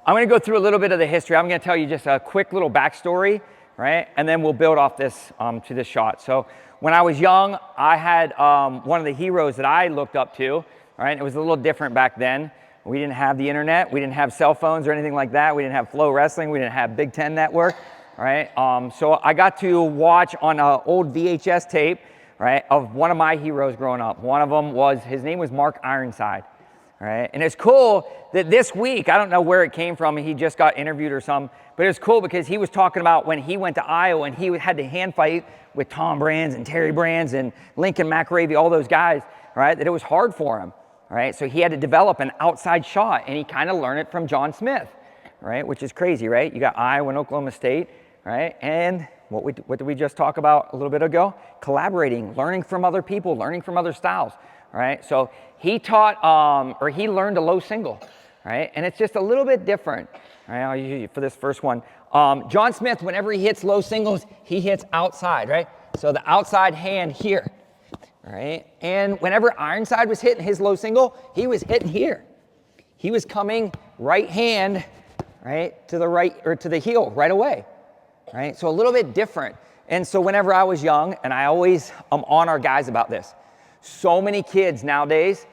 I'm going to go through a little bit of the history. I'm going to tell you just a quick little backstory, right? And then we'll build off this to this shot. So when I was young, I had one of the heroes that I looked up to, right? It was a little different back then. We didn't have the internet. We didn't have cell phones or anything like that. We didn't have Flow Wrestling. We didn't have Big Ten Network, right? So I got to watch on an old VHS tape, right, of one of my heroes growing up. One of them was, his name was Mark Ironside, right? And it's cool that this week, I don't know where it came from, he just got interviewed or something, but it's cool because he was talking about when he went to Iowa and he had to hand fight with Tom Brands and Terry Brands and Lincoln McRavey, all those guys, right, that it was hard for him, right? So he had to develop an outside shot, and he kind of learned it from John Smith, right, which is crazy, right? You got Iowa and Oklahoma State, right? And what did we just talk about a little bit ago? Collaborating, learning from other people, learning from other styles, right? So he taught, or he learned a low single, right? And it's just a little bit different, right? I'll use you for this first one. John Smith, whenever he hits low singles, he hits outside, right? So the outside hand here, right? And whenever Ironside was hitting his low single, he was hitting here. He was coming right hand, right, to the right, or to the heel right away, right? So a little bit different. And so whenever I was young, and I always am on our guys about this, so many kids nowadays,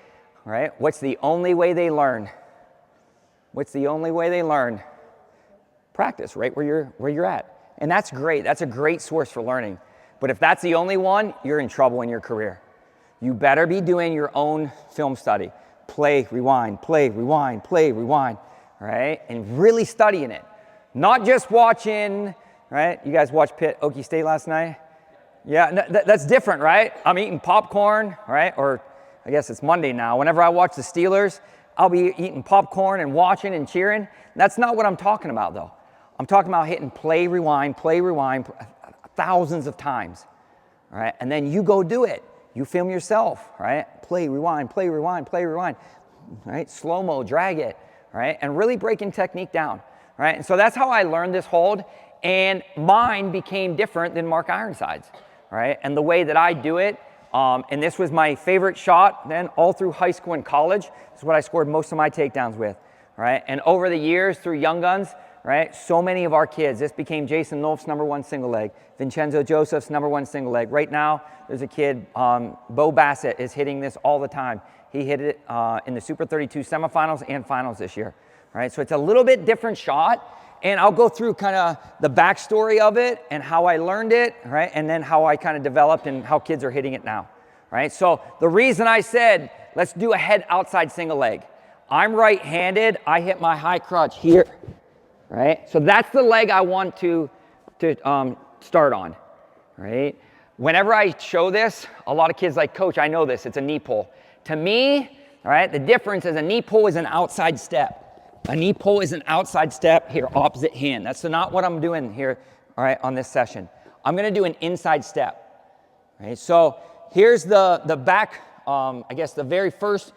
right, what's the only way they learn? What's the only way they learn? Practice, right where you're at. And that's great. That's a great source for learning. But if that's the only one, you're in trouble in your career. You better be doing your own film study. Play, rewind, play, rewind, play, rewind, right? And really studying it. Not just watching, right? You guys watched Pitt Okie State last night? Yeah, no, that's different, right? I'm eating popcorn, right? Or I guess it's Monday now. Whenever I watch the Steelers, I'll be eating popcorn and watching and cheering. That's not what I'm talking about, though. I'm talking about hitting play, rewind, thousands of times, all right? And then you go do it. You film yourself, right? Play, rewind, play, rewind, play, rewind, right? Slow-mo, drag it, right? And really breaking technique down, right? And so that's how I learned this hold, and mine became different than Mark Ironside's, right? And the way that I do it, and this was my favorite shot then all through high school and college. This is what I scored most of my takedowns with, right? And over the years through Young Guns, right, so many of our kids, this became Jason Nolf's #1 single leg, Vincenzo Joseph's #1 single leg. Right now, there's a kid, Bo Bassett is hitting this all the time. He hit it in the Super 32 semifinals and finals this year, right? So it's a little bit different shot, and I'll go through kind of the backstory of it and how I learned it, right? And then how I kind of developed and how kids are hitting it now, right? So the reason I said, let's do a head outside single leg. I'm right-handed, I hit my high crotch here, right? So that's the leg I want to start on, right? Whenever I show this, a lot of kids like, Coach, I know this, it's a knee pull. To me, all right, the difference is a knee pull is an outside step. A knee pull is an outside step here, opposite hand. That's not what I'm doing here, all right, on this session. I'm gonna do an inside step, right? So here's the back, I guess the very first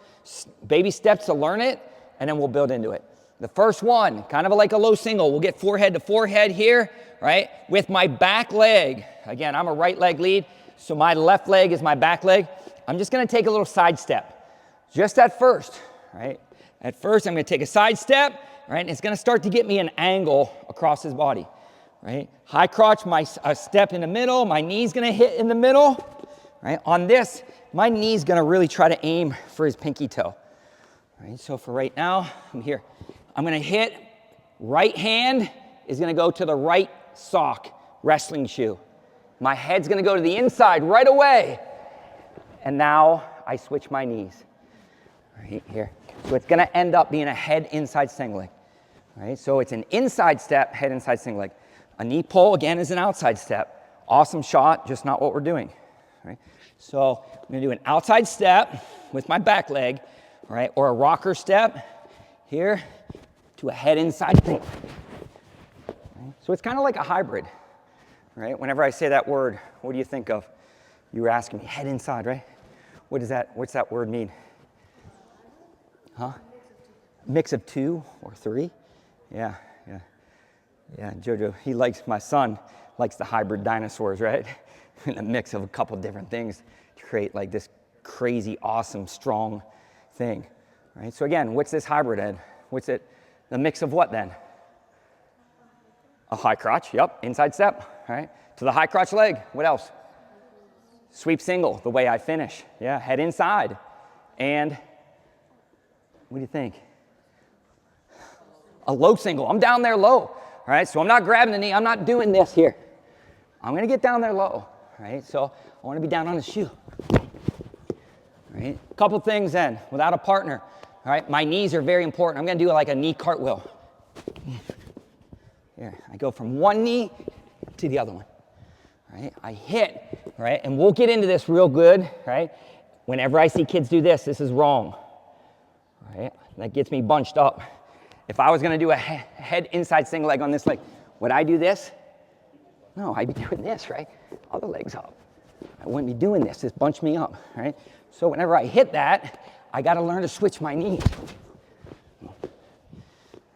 baby steps to learn it, and then we'll build into it. The first one, kind of like a low single, we'll get forehead to forehead here, right? With my back leg. Again, I'm a right leg lead, so my left leg is my back leg. I'm just gonna take a little side step, just at first, right? At first, I'm gonna take a side step, right? And it's gonna start to get me an angle across his body, right? High crotch, my step in the middle, my knee's gonna hit in the middle, right? On this, my knee's gonna really try to aim for his pinky toe, right? So for right now, I'm here. I'm gonna hit, right hand is gonna go to the right sock, wrestling shoe. My head's gonna go to the inside right away. And now I switch my knees, right here. So it's gonna end up being a head inside single leg, right? So it's an inside step, head inside single leg. A knee pull, again, is an outside step. Awesome shot, just not what we're doing, right? So I'm gonna do an outside step with my back leg, right? Or a rocker step here to a head inside thing. Right? So it's kind of like a hybrid, right? Whenever I say that word, what do you think of? You were asking me, head inside, right? What's that word mean? Huh? Mix of two or three? Yeah. Jojo, my son likes the hybrid dinosaurs, right? A mix of a couple different things to create like this crazy, awesome, strong thing, right? So again, what's this hybrid, Ed? What's it? The mix of what then? A high crotch, yep, inside step, right? To the high crotch leg, what else? Sweep single, the way I finish, yeah, head inside. And what do you think? A low single, I'm down there low, all right? So I'm not grabbing the knee, I'm not doing this here. I'm gonna get down there low, right? So I wanna be down on the shoe, right? A couple things then, without a partner, all right? My knees are very important. I'm gonna do like a knee cartwheel. Here, I go from one knee to the other one, right? I hit, right? And we'll get into this real good, right? Whenever I see kids do this, this is wrong, right? That gets me bunched up. If I was gonna do a head inside single leg on this leg, would I do this? No, I'd be doing this, right? Other leg's up. I wouldn't be doing this. This bunched me up, right? So whenever I hit that, I gotta learn to switch my knees.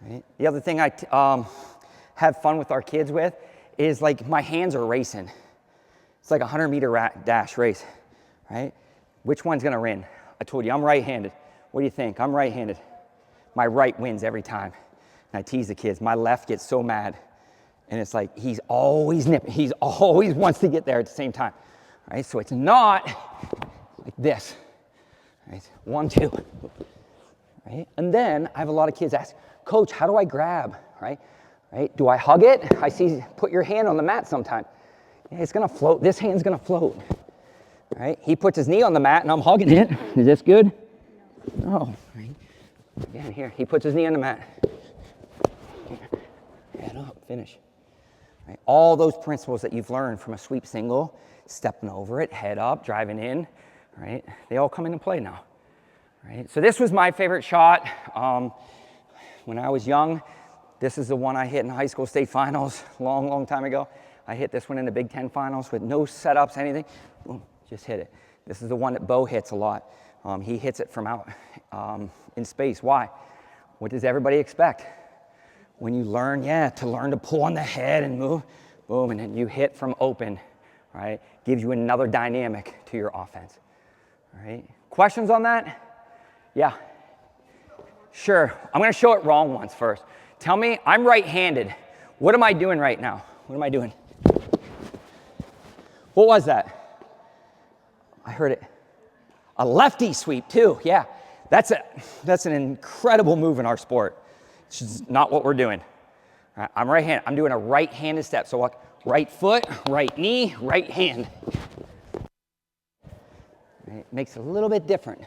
Right? The other thing I have fun with our kids with is like my hands are racing. It's like a 100-meter dash race, right? Which one's gonna win? I told you I'm right-handed. What do you think? I'm right-handed. My right wins every time. And I tease the kids. My left gets so mad. And it's like he's always nipping. He's always wants to get there at the same time, right? So it's not like this, right? 1, 2, right? And then I have a lot of kids ask, Coach, how do I grab, right? Right? Do I hug it? I see, put your hand on the mat sometime. Yeah, it's gonna float. This hand's gonna float, right? He puts his knee on the mat and I'm hugging it. Is this good? No, right? Again, here, he puts his knee on the mat. Head up, finish. Right? All those principles that you've learned from a sweep single, stepping over it, head up, driving in, right? They all come into play now, right? So this was my favorite shot. When I was young, this is the one I hit in high school state finals long time ago. I hit this one in the Big Ten finals with no setups, anything. Boom, just hit it. This is the one that Bo hits a lot. He hits it from out in space. Why? What does everybody expect? When you learn, to learn to pull on the head and move, boom, and then you hit from open, right? Gives you another dynamic to your offense, right? Questions on that? Yeah. Sure. I'm going to show it wrong once first. Tell me, I'm right-handed. What am I doing right now? What am I doing? What was that? I heard it. A lefty sweep too, yeah. That's an incredible move in our sport. It's just not what we're doing. All right, I'm right-handed. I'm doing a right-handed step. So walk right foot, right knee, right hand. Right, makes it a little bit different.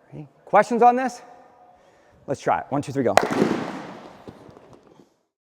Okay. Questions on this? Let's try it. 1, 2, 3, go.